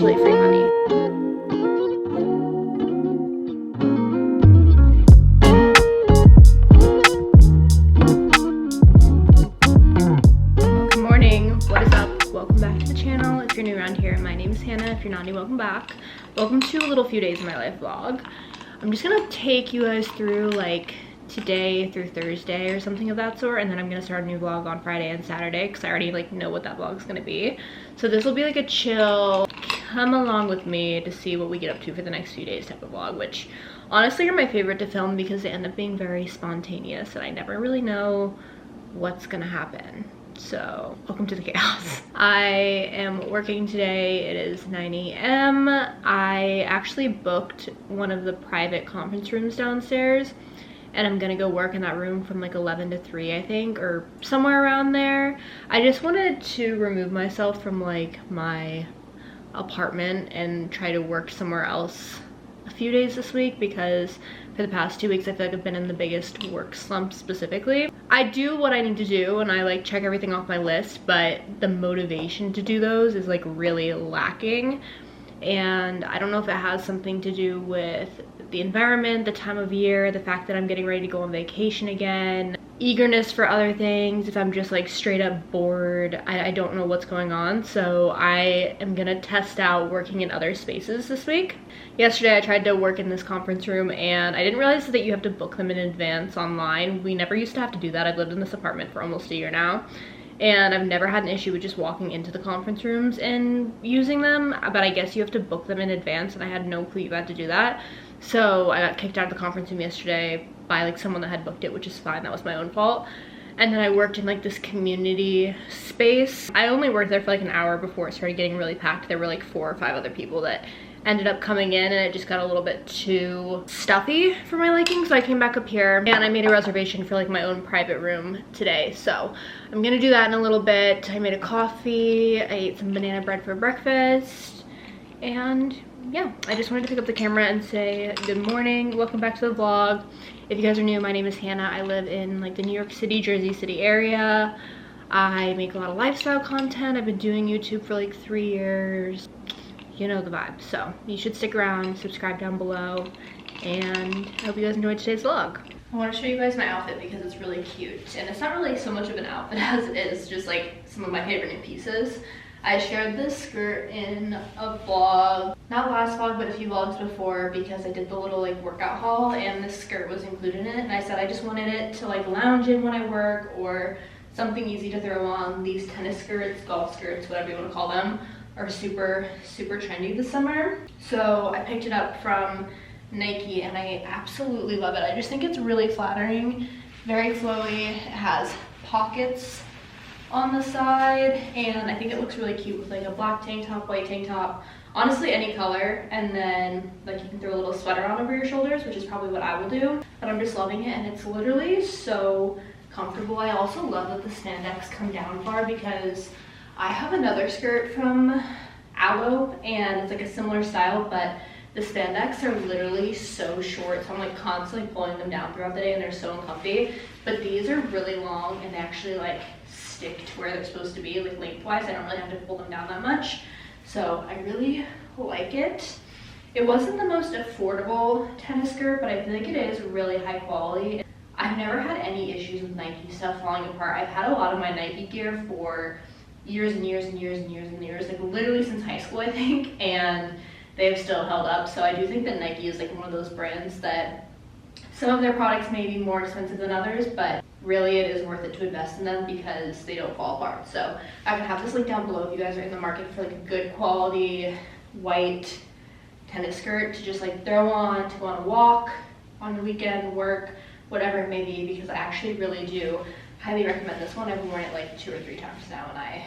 actually free money. Good morning, what is up? Welcome back to the channel. If you're new around here, my name is Hannah. If you're not new, welcome back. Welcome to a little few days in my life vlog. I'm just gonna take you guys through like today through Thursday or something of that sort, and then I'm gonna start a new vlog on Friday and Saturday because I already like know what that vlog's gonna be. So this will be like a chill, come along with me to see what we get up to for the next few days type of vlog, which honestly are my favorite to film because they end up being very spontaneous and I never really know what's gonna happen. So welcome to the chaos. I am working today. It is 9 a.m. I actually booked one of the private conference rooms downstairs and I'm gonna go work in that room from like 11 to 3, I think, or somewhere around there. I just wanted to remove myself from like my apartment and try to work somewhere else a few days this week because for the past 2 weeks I feel like I've been in the biggest work slump specifically. I do what I need to do and I like check everything off my list, but the motivation to do those is like really lacking. And I don't know if it has something to do with the environment, the time of year, the fact that I'm getting ready to go on vacation again, eagerness for other things, if I'm just like straight up bored. I don't know what's going on. So I am gonna test out working in other spaces this week. Yesterday I tried to work in this conference room and I didn't realize that you have to book them in advance online. We never used to have to do that. I've lived in this apartment for almost a year now. And I've never had an issue with just walking into the conference rooms and using them, but I guess you have to book them in advance and I had no clue you had to do that. So I got kicked out of the conference room yesterday by like someone that had booked it, which is fine, that was my own fault. And then I worked in like this community space. I only worked there for like an hour before it started getting really packed. There were like 4 or 5 other people that ended up coming in and it just got a little bit too stuffy for my liking, so I came back up here and I made a reservation for like my own private room today. So I'm gonna do that in a little bit. I made a coffee, I ate some banana bread for breakfast, and yeah, I just wanted to pick up the camera and say good morning, welcome back to the vlog. If you guys are new, my name is Hannah. I live in like the New York City, Jersey City area. I make a lot of lifestyle content. I've been doing YouTube for like 3 years. You know the vibe. So you should stick around, subscribe down below, and I hope you guys enjoyed today's vlog. I want to show you guys my outfit because it's really cute, and it's not really so much of an outfit as it is just like some of my favorite new pieces. I shared this skirt in a vlog, not last vlog, but a few vlogs before, because I did the little like workout haul and this skirt was included in it, and I said I just wanted it to like lounge in when I work or something easy to throw on. These tennis skirts, golf skirts, whatever you want to call them, are super trendy this summer. So I picked it up from Nike and I absolutely love it. I just think it's really flattering, very flowy. It has pockets on the side and I think it looks really cute with like a black tank top, white tank top, honestly any color, and then like you can throw a little sweater on over your shoulders, which is probably what I will do, but I'm just loving it and it's literally so comfortable. I also love that the spandex come down far because I have another skirt from Aloe and it's like a similar style, but the spandex are literally so short, so I'm like constantly pulling them down throughout the day and they're so uncomfy. But these are really long and they actually like stick to where they're supposed to be, like lengthwise. I don't really have to pull them down that much. So I really like it. It wasn't the most affordable tennis skirt, but I feel like it is really high quality. I've never had any issues with Nike stuff falling apart. I've had a lot of my Nike gear for years and years and years and years and years, like literally since high school I think, and they've still held up. So I do think that Nike is like one of those brands that some of their products may be more expensive than others, but really it is worth it to invest in them because they don't fall apart. So I would have this link down below if you guys are in the market for like a good quality white tennis skirt to just like throw on to go on a walk on the weekend, work, whatever it may be, because I actually really do highly recommend this one. I've worn it like 2 or 3 times now and I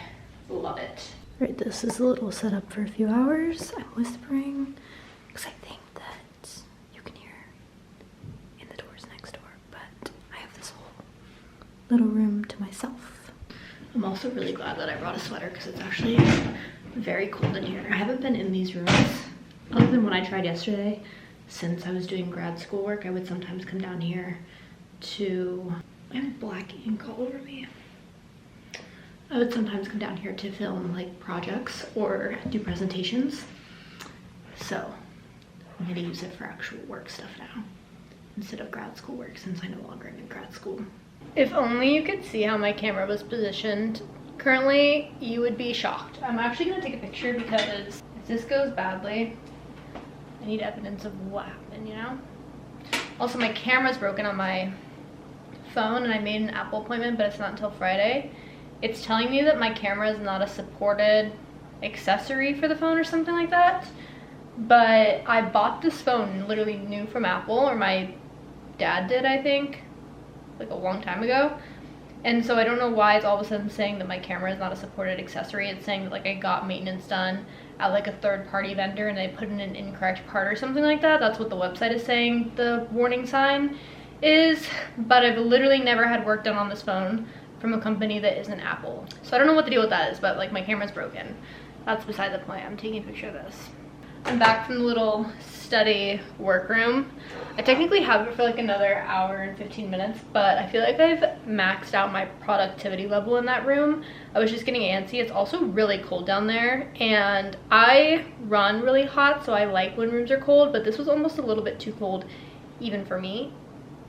love it. Right, this is a little setup for a few hours. I'm whispering because I think that you can hear in the doors next door, but I have this whole little room to myself. I'm also really glad that I brought a sweater because it's actually very cold in here. I haven't been in these rooms other than when I tried yesterday. Since I was doing grad school work, I would sometimes come down here to, I have black ink all over me. I would sometimes come down here to film like projects or do presentations. So I'm gonna use it for actual work stuff now instead of grad school work, since I no longer am in grad school. If only you could see how my camera was positioned currently, you would be shocked. I'm actually gonna take a picture because if this goes badly, I need evidence of what happened, you know? Also, my camera's broken on my phone and I made an Apple appointment, but it's not until Friday. It's telling me that my camera is not a supported accessory for the phone or something like that. But I bought this phone literally new from Apple, or my dad did, I think, like a long time ago. And so I don't know why it's all of a sudden saying that my camera is not a supported accessory. It's saying that like I got maintenance done at like a third-party vendor and they put in an incorrect part or something like that. That's what the website is saying the warning sign is. But I've literally never had work done on this phone from a company that isn't Apple. So I don't know what the deal with that is, but like my camera's broken. That's beside the point. I'm taking a picture of this. I'm back from the little study workroom. I technically have it for like another hour and 15 minutes, but I feel like I've maxed out my productivity level in that room. I was just getting antsy. It's also really cold down there, and I run really hot, so I like when rooms are cold, but this was almost a little bit too cold even for me,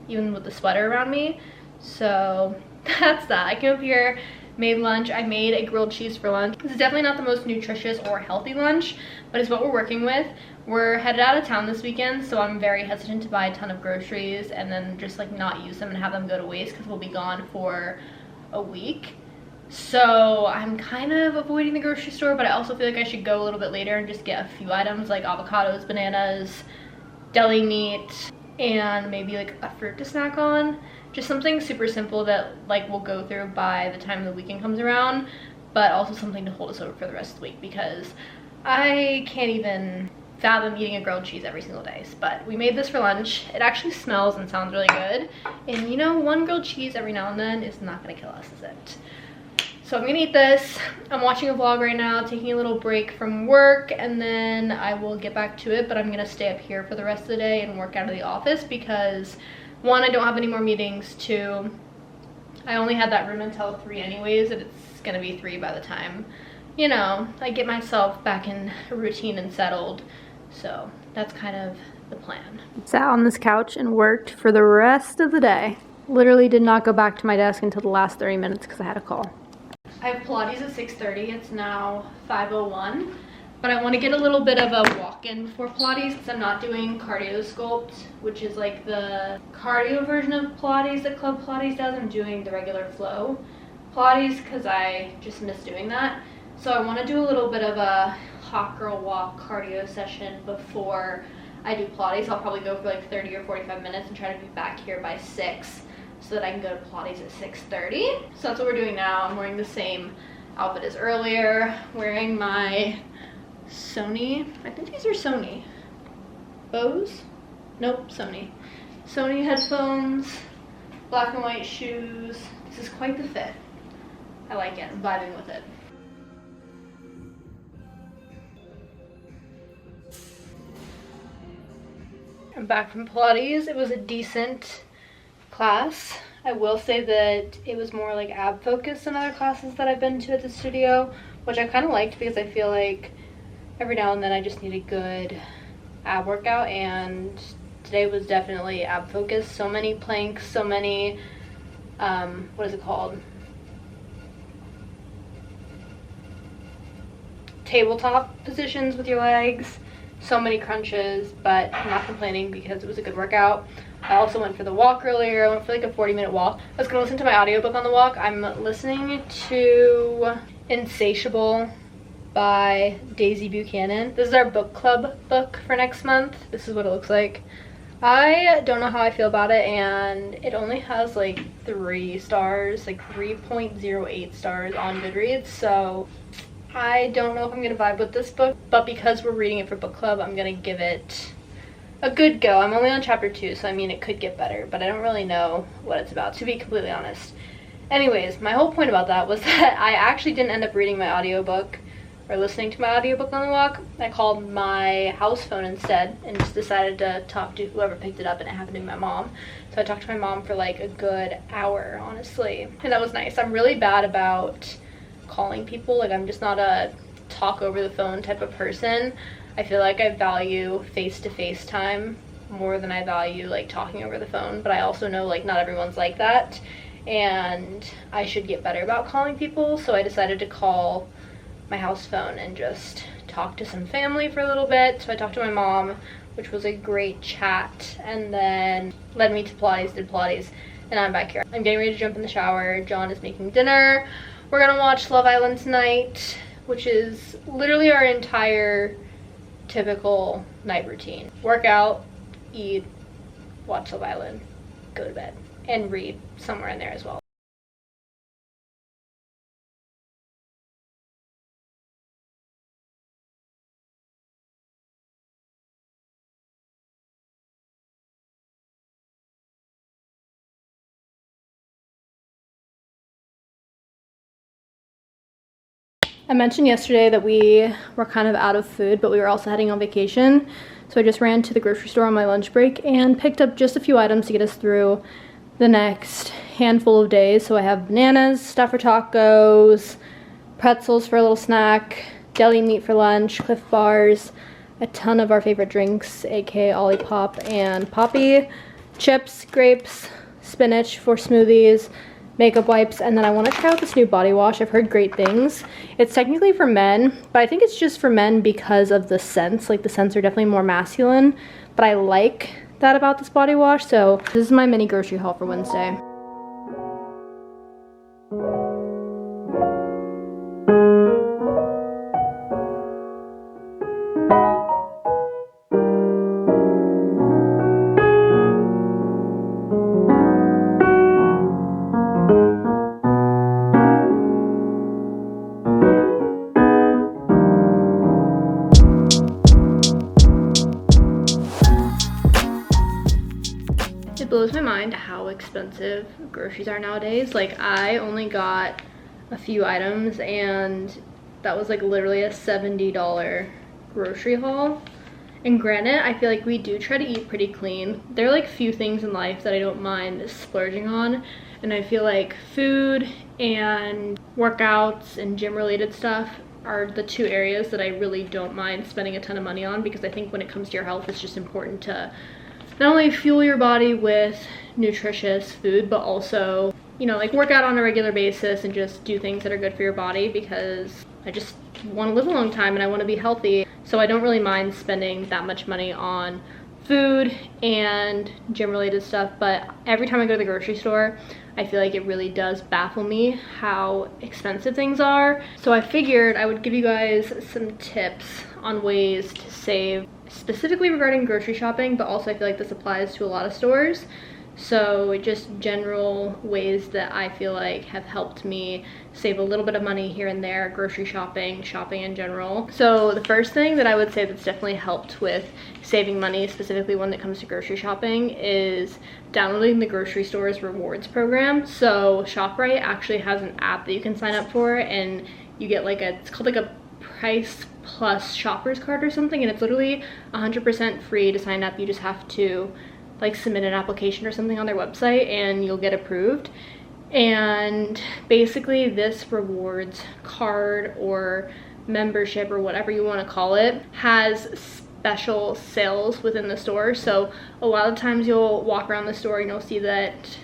even with the sweater around me. So that's that. I came up here, made lunch. I made a grilled cheese for lunch. This is definitely not the most nutritious or healthy lunch, but it's what we're working with. We're headed out of town this weekend, so I'm very hesitant to buy a ton of groceries and then just like not use them and have them go to waste because we'll be gone for a week. So I'm kind of avoiding the grocery store, but I also feel like I should go a little bit later and just get a few items like avocados, bananas, deli meat, and maybe like a fruit to snack on. Just something super simple that like we'll go through by the time the weekend comes around, but also something to hold us over for the rest of the week because I can't even fathom eating a grilled cheese every single day. But we made this for lunch. It actually smells and sounds really good. And you know, one grilled cheese every now and then is not gonna kill us, is it? So I'm gonna eat this. I'm watching a vlog right now, taking a little break from work, and then I will get back to it, but I'm gonna stay up here for the rest of the day and work out of the office because one, I don't have any more meetings. Two, I only had that room until 3 anyways, and it's gonna be 3 by the time, you know, I get myself back in routine and settled. So that's kind of the plan. Sat on this couch and worked for the rest of the day. Literally did not go back to my desk until the last 30 minutes because I had a call. I have Pilates at 6:30. It's now 5:01. But I want to get a little bit of a walk-in before Pilates because I'm not doing cardio sculpt, which is like the cardio version of Pilates that Club Pilates does. I'm doing the regular flow Pilates because I just miss doing that. So I want to do a little bit of a hot girl walk cardio session before I do Pilates. I'll probably go for like 30 or 45 minutes and try to be back here by 6 so that I can go to Pilates at 6:30. So that's what we're doing now. I'm wearing the same outfit as earlier, wearing my Sony, I think these are Sony Bose? Nope, Sony headphones, black and white shoes. This is quite the fit. I like it. I'm vibing with it. I'm back from Pilates. It was a decent class. I will say that it was more like ab focused than other classes that I've been to at the studio, which I kind of liked because I feel like every now and then I just need a good ab workout, and today was definitely ab focused. So many planks, so many, what is it called? Tabletop positions with your legs. So many crunches, but I'm not complaining because it was a good workout. I also went for the walk earlier. I went for like a 40-minute walk. I was gonna listen to my audiobook on the walk. I'm listening to Insatiable by Daisy Buchanan. This is our book club book for next month. This is what it looks like. I don't know how I feel about it, and it only has like 3 stars, like 3.08 stars on Goodreads, so I don't know if I'm gonna vibe with this book, but because we're reading it for book club, I'm gonna give it a good go. I'm only on chapter 2, so I mean it could get better, but I don't really know what it's about, to be completely honest. Anyways, my whole point about that was that I actually didn't end up reading my audiobook or listening to my audiobook on the walk. I called my house phone instead and just decided to talk to whoever picked it up, and it happened to be my mom. So I talked to my mom for like a good hour, honestly, and that was nice. I'm really bad about calling people. Like, I'm just not a talk over the phone type of person. I feel like I value face-to-face time more than I value like talking over the phone, but I also know like not everyone's like that, and I should get better about calling people. So I decided to call my house phone and just talk to some family for a little bit. So I talked to my mom, which was a great chat, and then led me to Pilates, did Pilates, and I'm back here. I'm getting ready to jump in the shower. John is making dinner. We're gonna watch Love Island tonight, which is literally our entire typical night routine. Work out, eat, watch Love Island, go to bed, and read somewhere in there as well. I mentioned yesterday that we were kind of out of food, but we were also heading on vacation. So I just ran to the grocery store on my lunch break and picked up just a few items to get us through the next handful of days. So I have bananas, stuff for tacos, pretzels for a little snack, deli meat for lunch, Cliff bars, a ton of our favorite drinks, aka Olipop and Poppy, chips, grapes, spinach for smoothies, makeup wipes, and then I want to try out this new body wash. I've heard great things. It's technically for men, but I think it's just for men because of the scents. Like the scents are definitely more masculine, but I like that about this body wash. So this is my mini grocery haul for Wednesday. It blows my mind how expensive groceries are nowadays. Like I only got a few items and that was like literally a $70 grocery haul. And granted, I feel like we do try to eat pretty clean. There are like few things in life that I don't mind splurging on, and I feel like food and workouts and gym related stuff are the two areas that I really don't mind spending a ton of money on, because I think when it comes to your health, it's just important to not only fuel your body with nutritious food, but also, you know, like work out on a regular basis and just do things that are good for your body, because I just want to live a long time and I want to be healthy. So I don't really mind spending that much money on food and gym related stuff, but every time I go to the grocery store, I feel like it really does baffle me how expensive things are. So I figured I would give you guys some tips on ways to save, specifically regarding grocery shopping, but also I feel like this applies to a lot of stores. So just general ways that I feel like have helped me save a little bit of money here and there, grocery shopping in general. So the first thing that I would say that's definitely helped with saving money, specifically when it comes to grocery shopping, is downloading the grocery store's rewards program. So ShopRite actually has an app that you can sign up for, and you get like it's called like a Price Plus shoppers card or something, and it's literally 100% free to sign up. You just have to like submit an application or something on their website and you'll get approved. And basically this rewards card or membership or whatever you want to call it has special sales within the store. So a lot of times you'll walk around the store and you'll see that,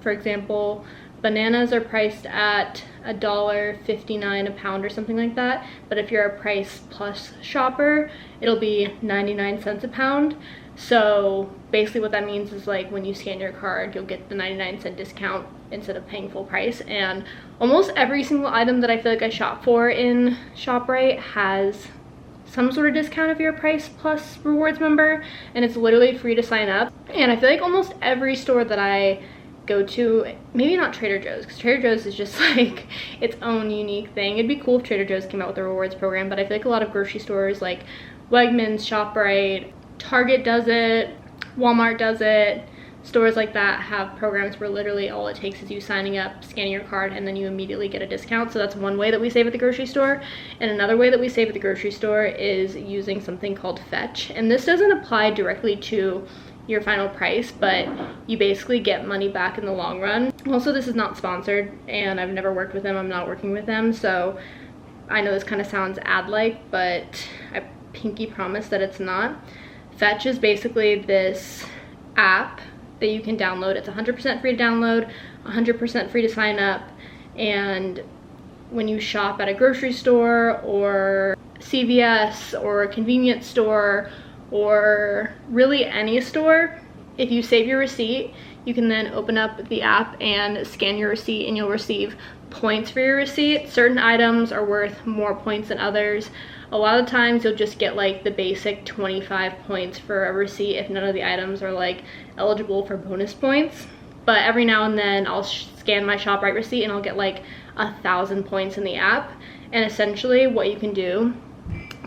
for example, bananas are priced at $1.59 a pound or something like that, but if you're a Price Plus shopper, it'll be 99 cents a pound. So basically what that means is like when you scan your card, you'll get the 99-cent discount instead of paying full price. And almost every single item that I feel like I shop for in ShopRite has some sort of discount if you're a Price Plus rewards member, and it's literally free to sign up. And I feel like almost every store that I go to, maybe not Trader Joe's, because Trader Joe's is just like its own unique thing. It'd be cool if Trader Joe's came out with a rewards program, but I feel like a lot of grocery stores like Wegmans, ShopRite, Target does it, Walmart does it, stores like that have programs where literally all it takes is you signing up, scanning your card, and then you immediately get a discount. So that's one way that we save at the grocery store. And another way that we save at the grocery store is using something called Fetch. And this doesn't apply directly to your final price, but you basically get money back in the long run. Also, this is not sponsored and I've never worked with them. I'm not working with them, so I know this kind of sounds ad-like, but I pinky promise that it's not. Fetch is basically this app that you can download. It's 100% free to download, 100% free to sign up, and when you shop at a grocery store or CVS or a convenience store or really any store, if you save your receipt, you can then open up the app and scan your receipt and you'll receive points for your receipt. Certain items are worth more points than others. A lot of times you'll just get like the basic 25 points for a receipt if none of the items are like eligible for bonus points. But every now and then I'll scan my ShopRite receipt and I'll get like 1,000 points in the app. And essentially what you can do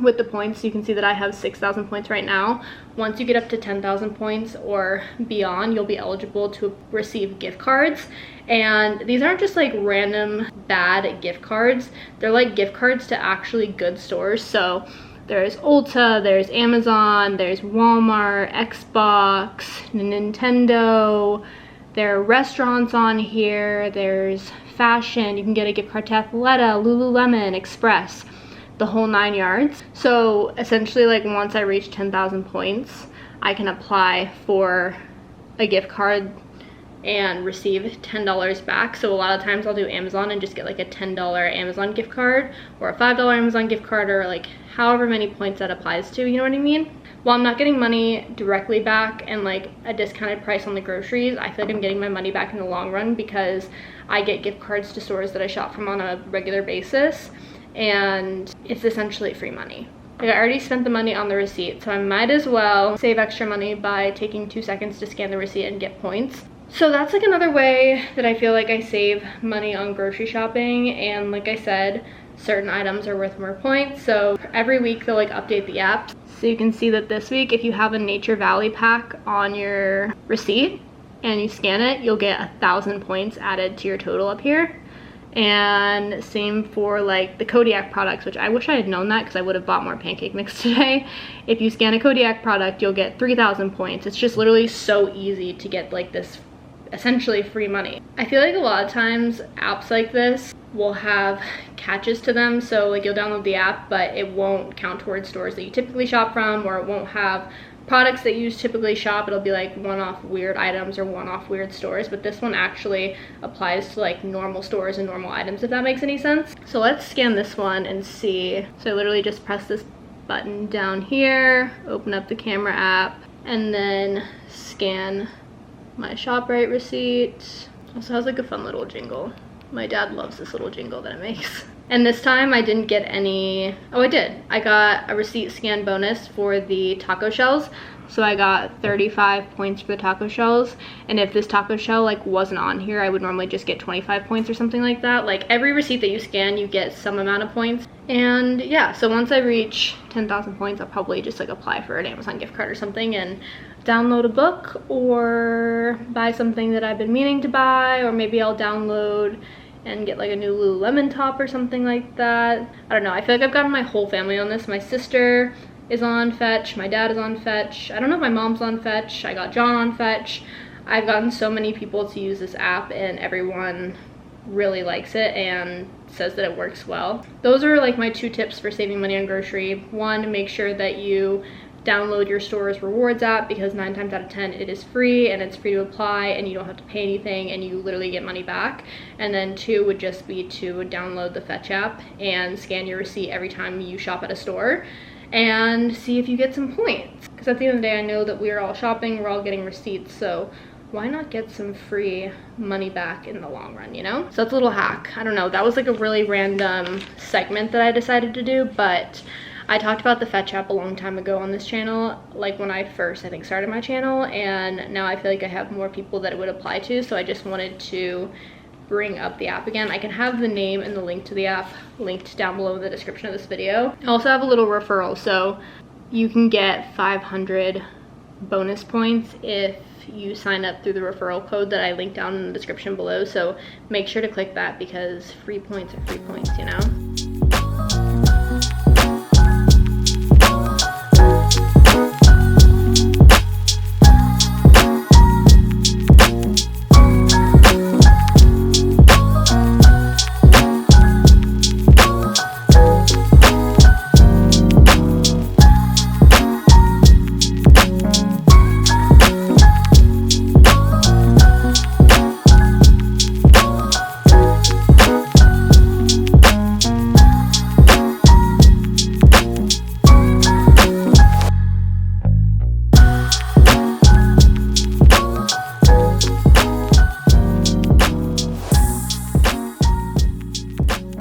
with the points, you can see that I have 6,000 points right now. Once you get up to 10,000 points or beyond, you'll be eligible to receive gift cards. And these aren't just like random bad gift cards. They're like gift cards to actually good stores. So there's Ulta, there's Amazon, there's Walmart, Xbox, Nintendo. There are restaurants on here. There's fashion. You can get a gift card to Athleta, Lululemon, Express, the whole 9 yards. So essentially, like once I reach 10,000 points, I can apply for a gift card and receive $10 back. So a lot of times I'll do Amazon and just get like a $10 Amazon gift card or a $5 Amazon gift card, or like however many points that applies to, you know what I mean? While I'm not getting money directly back and like a discounted price on the groceries, I feel like I'm getting my money back in the long run because I get gift cards to stores that I shop from on a regular basis, and it's essentially free money. Like I already spent the money on the receipt, so I might as well save extra money by taking 2 seconds to scan the receipt and get points. So that's like another way that I feel like I save money on grocery shopping. And like I said, certain items are worth more points, so every week they'll like update the app. So you can see that this week, if you have a Nature Valley pack on your receipt and you scan it, you'll get 1,000 points added to your total up here. And same for like the Kodiak products, which I wish I had known that because I would have bought more pancake mix today. If you scan a Kodiak product, you'll get 3,000 points. It's just literally so easy to get like this essentially free money. I feel like a lot of times apps like this will have catches to them. So like you'll download the app, but it won't count towards stores that you typically shop from, or it won't have products that you typically shop. It'll be like one-off weird items or one-off weird stores, but this one actually applies to like normal stores and normal items, if that makes any sense. So let's scan this one and see. So I literally just press this button down here, open up the camera app, and then scan my ShopRite receipt. Also has like a fun little jingle. My dad loves this little jingle that it makes. And this time I didn't get any, oh I did. I got a receipt scan bonus for the taco shells. So I got 35 points for the taco shells. And if this taco shell like wasn't on here, I would normally just get 25 points or something like that. Like every receipt that you scan, you get some amount of points. And yeah, so once I reach 10,000 points, I'll probably just like apply for an Amazon gift card or something and download a book or buy something that I've been meaning to buy, or maybe I'll download and get like a new Lululemon top or something like that. I don't know, I feel like I've gotten my whole family on this. My sister is on Fetch, my dad is on Fetch, I don't know if my mom's on Fetch, I got John on Fetch. I've gotten so many people to use this app and everyone really likes it and says that it works well. Those are like my 2 tips for saving money on grocery. 1, make sure that you download your store's rewards app, because 9 times out of 10 it is free and it's free to apply and you don't have to pay anything and you literally get money back. And then 2 would just be to download the Fetch app and scan your receipt every time you shop at a store and see if you get some points. Because at the end of the day, I know that we're all shopping, we're all getting receipts, so why not get some free money back in the long run, you know? So that's a little hack. I don't know, that was like a really random segment that I decided to do, but I talked about the Fetch app a long time ago on this channel, like when I first, I think, started my channel, and now I feel like I have more people that it would apply to, so I just wanted to bring up the app again. I can have the name and the link to the app linked down below in the description of this video. I also have a little referral, so you can get 500 bonus points if you sign up through the referral code that I linked down in the description below, so make sure to click that because free points are free points, you know?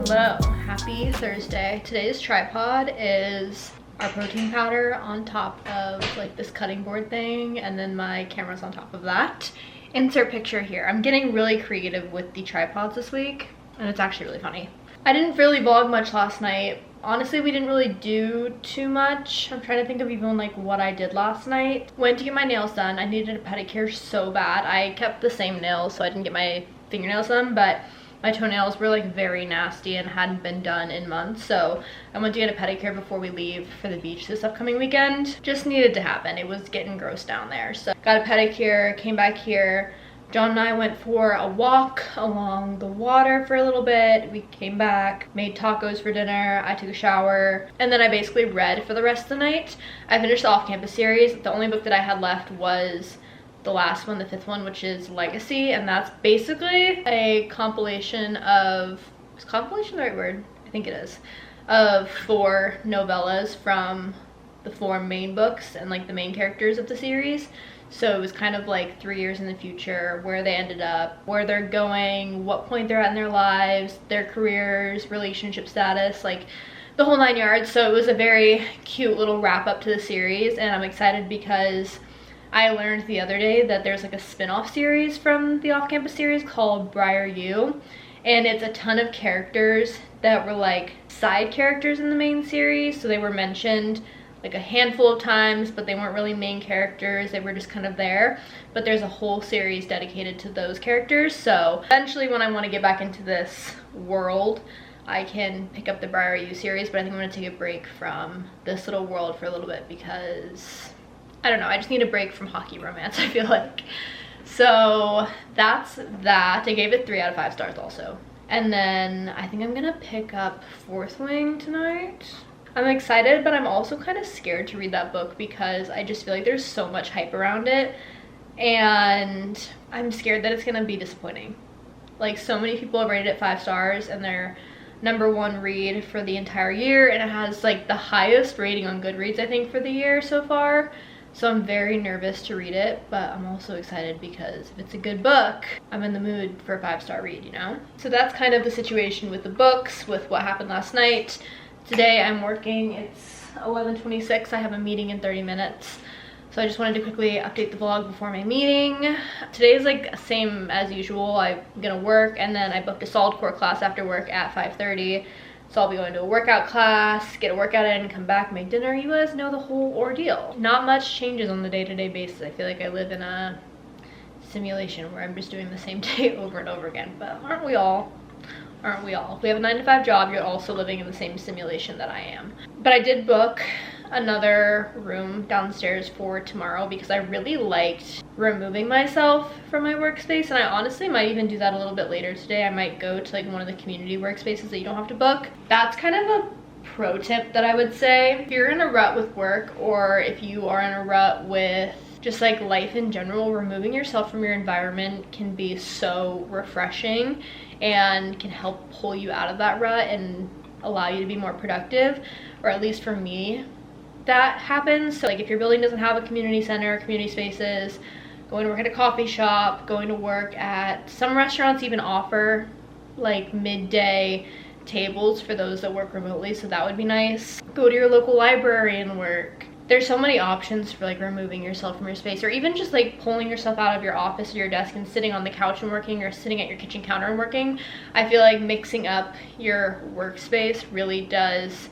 Hello, happy Thursday. Today's tripod is our protein powder on top of like this cutting board thing, and then my camera's on top of that. Insert picture here. I'm getting really creative with the tripods this week, and it's actually really funny. I didn't really vlog much last night. Honestly, we didn't really do too much. I'm trying to think of even like what I did last night. Went to get my nails done. I needed a pedicure so bad. I kept the same nails, so I didn't get my fingernails done, but my toenails were like very nasty and hadn't been done in months, so I went to get a pedicure before we leave for the beach this upcoming weekend. Just needed to happen. It was getting gross down there. So got a pedicure, came back here. John and I went for a walk along the water for a little bit. We came back, made tacos for dinner, I took a shower, and then I basically read for the rest of the night. I finished the off-campus series. The only book that I had left was the last one, the 5th one, which is Legacy, and that's basically a compilation of, is compilation the right word? I think it is, of 4 novellas from the 4 main books and like the main characters of the series. So it was kind of like 3 years in the future, where they ended up, where they're going, what point they're at in their lives, their careers, relationship status, like the whole 9 yards. So it was a very cute little wrap up to the series, and I'm excited because I learned the other day that there's like a spin-off series from the off-campus series called Briar U, and it's a ton of characters that were like side characters in the main series. So they were mentioned like a handful of times, but they weren't really main characters. They were just kind of there, but there's a whole series dedicated to those characters. So eventually when I want to get back into this world, I can pick up the Briar U series, but I think I'm going to take a break from this little world for a little bit because I don't know, I just need a break from hockey romance, I feel like. So that's that. I gave it 3 out of 5 stars also. And then I think I'm gonna pick up Fourth Wing tonight. I'm excited, but I'm also kind of scared to read that book because I just feel like there's so much hype around it, and I'm scared that it's gonna be disappointing. Like, so many people have rated it 5 stars and their #1 read for the entire year, and it has like the highest rating on Goodreads I think for the year so far. So I'm very nervous to read it, but I'm also excited because if it's a good book, I'm in the mood for a 5-star read, you know? So that's kind of the situation with the books, with what happened last night. Today I'm working, it's 11:26, I have a meeting in 30 minutes. So I just wanted to quickly update the vlog before my meeting. Today is like same as usual. I'm gonna work, and then I booked a solid core class after work at 5:30. So I'll be going to a workout class, get a workout in, come back, make dinner. You guys know the whole ordeal. Not much changes on the day-to-day basis. I feel like I live in a simulation where I'm just doing the same day over and over again, but aren't we all? Aren't we all? If we have a 9-to-5 job, you're also living in the same simulation that I am. But I did book another room downstairs for tomorrow because I really liked removing myself from my workspace, and I honestly might even do that a little bit later today. I might go to like one of the community workspaces that you don't have to book. That's kind of a pro tip that I would say. If you're in a rut with work, or if you are in a rut with just like life in general, removing yourself from your environment can be so refreshing and can help pull you out of that rut and allow you to be more productive, or at least for me that happens. So like if your building doesn't have a community center, community spaces, going to work at a coffee shop, going to work at, some restaurants even offer like midday tables for those that work remotely, so that would be nice. Go to your local library and work. There's so many options for like removing yourself from your space, or even just like pulling yourself out of your office or your desk and sitting on the couch and working, or sitting at your kitchen counter and working. I feel like mixing up your workspace really does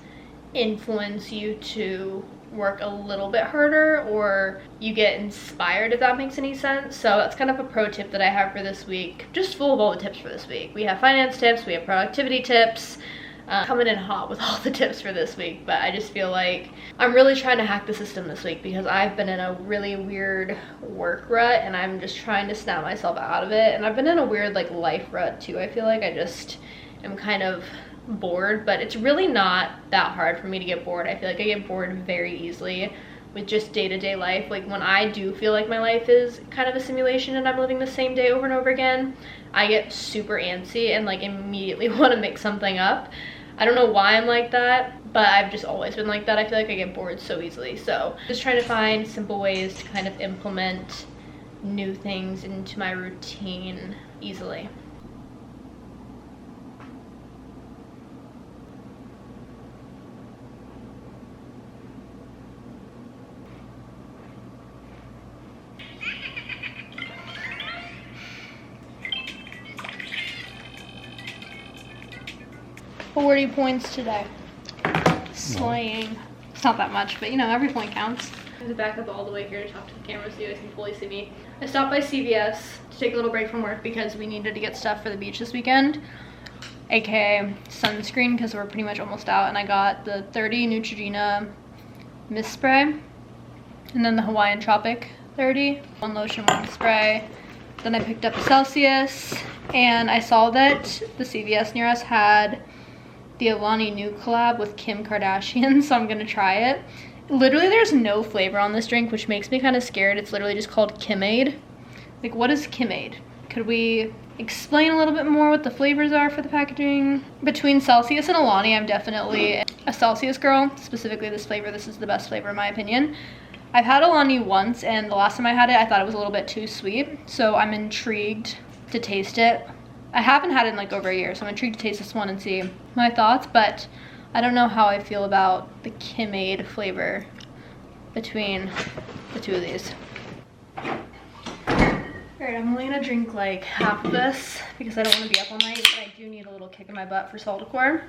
influence you to work a little bit harder, or you get inspired, if that makes any sense. So that's kind of a pro tip that I have for this week, just full of all the tips for this week. We have finance tips, we have productivity tips, coming in hot with all the tips for this week. But I just feel like I'm really trying to hack the system this week because I've been in a really weird work rut, and I'm just trying to snap myself out of it. And I've been in a weird like life rut too. I feel like I just am kind of bored, but it's really not that hard for me to get bored. I feel like I get bored very easily with just day-to-day life. Like when I do feel like my life is kind of a simulation and I'm living the same day over and over again, I get super antsy and like immediately want to make something up. I don't know why I'm like that, but I've just always been like that. I feel like I get bored so easily. So just trying to find simple ways to kind of implement new things into my routine easily. 40 points today. Slaying. It's not that much, but you know, every point counts. I have to back up all the way here to talk to the camera so you guys can fully see me. I stopped by CVS to take a little break from work because we needed to get stuff for the beach this weekend, aka sunscreen, because we're pretty much almost out. And I got the 30 Neutrogena mist spray, and then the Hawaiian Tropic 30, one lotion, one spray. Then I picked up a Celsius, and I saw that the CVS near us had the Alani Nu collab with Kim Kardashian, so I'm gonna try it. Literally, there's no flavor on this drink, which makes me kind of scared. It's literally just called Kimade. Like, what is Kimade? Could we explain a little bit more what the flavors are for the packaging? Between Celsius and Alani, I'm definitely a Celsius girl. Specifically this flavor, this is the best flavor in my opinion. I've had Alani once, and the last time I had it, I thought it was a little bit too sweet. So I'm intrigued to taste it. I haven't had it in like over a year, so I'm intrigued to taste this one and see my thoughts, but I don't know how I feel about the Kimade flavor between the two of these. Alright, I'm only gonna drink like half of this because I don't want to be up all night, but I do need a little kick in my butt for Saltacor.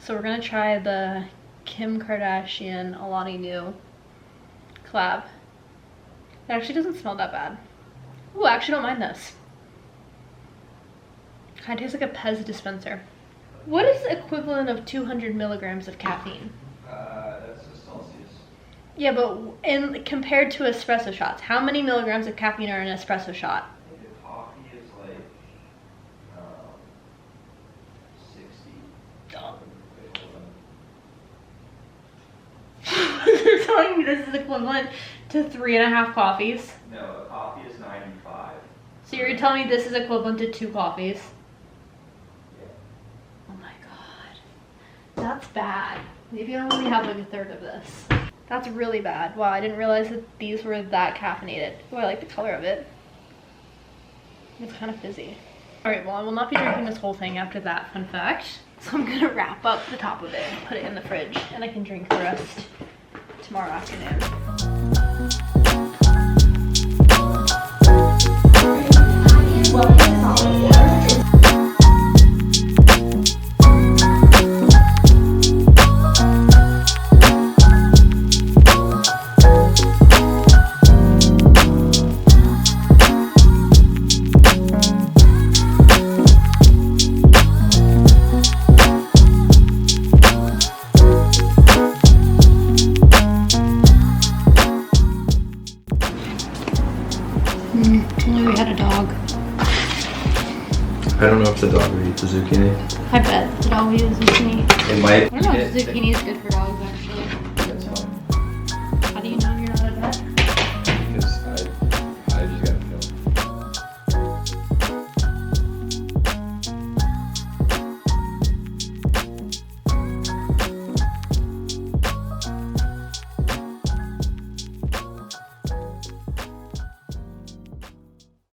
So we're gonna try the Kim Kardashian Alani Nu collab. It actually doesn't smell that bad. Ooh, I actually don't mind this. Kind of tastes like a Pez dispenser. What is the equivalent of 200 milligrams of caffeine? That's a Celsius. Yeah, but compared to espresso shots, how many milligrams of caffeine are in an espresso shot? I think the coffee is like 60. Oh. You're telling me this is equivalent to 3.5 coffees? No, a coffee is 95. So you're telling me this is equivalent to 2 coffees? Oh my god. That's bad. Maybe I only have like a third of this. That's really bad. Wow, I didn't realize that these were that caffeinated. Oh, I like the color of it. It's kind of fizzy. Alright, well I will not be drinking this whole thing after that fun fact. So I'm gonna wrap up the top of it and put it in the fridge, and I can drink the rest tomorrow afternoon. Only we had a dog. I don't know if the dog would eat the zucchini. I bet the dog would eat the zucchini. It might. I don't know if zucchini is good for dogs actually.